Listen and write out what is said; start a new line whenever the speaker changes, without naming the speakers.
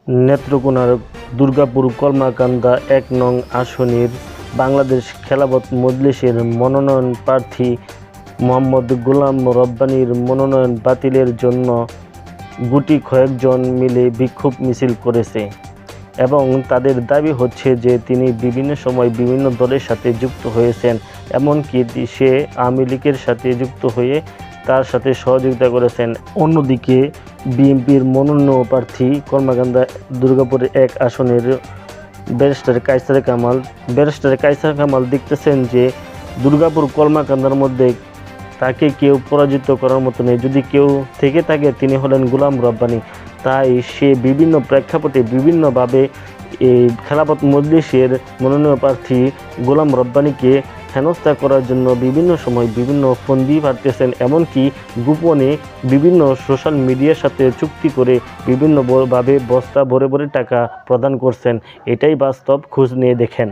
নেত্রকোনার দুর্গাপুর কলমাকান্দা ১ নং আসনের বাংলাদেশ খেলাফত মজলিসের মনোনয়ন প্রার্থী মোহাম্মদ গোলাম রব্বানীর মনোনয়ন বাতিলের জন্য গুটি কয়েকজন মিলে বিক্ষোভ মিছিল করেছে এবং তাদের দাবি হচ্ছে যে তিনি বিভিন্ন সময় বিভিন্ন দলের সাথে যুক্ত হয়েছেন, এমনকি সে আওয়ামী লীগের সাথে যুক্ত হয়ে তার সাথে সহযোগিতা করেছেন। অন্যদিকে বিএনপির মনোনয়ন প্রার্থী কলমাকান্দা দুর্গাপুর ১ আসনের ব্যারিস্টার কায়সার কামাল দেখতেছেন যে দুর্গাপুর কলমাকান্দার মধ্যে তাকে কেউ পরাজিত করার মতো নেই। যদি কেউ থেকে থাকে তিনি হলেন গোলাম রব্বানী। তাই সে বিভিন্ন প্রেক্ষাপটে বিভিন্নভাবে এই খেলাফত মজলিসের মনোনয়ন প্রার্থী গোলাম রব্বানীকে হেনস্থা করার জন্য বিভিন্ন সময় বিভিন্ন ফন্দি পাঠাতেছেন, এমনকি গোপনে বিভিন্ন সোশ্যাল মিডিয়ার সাথে চুক্তি করে বিভিন্নভাবে বস্তা ভরে ভরে টাকা প্রদান করছেন। এটাই বাস্তব, খোঁজ নিয়ে দেখেন।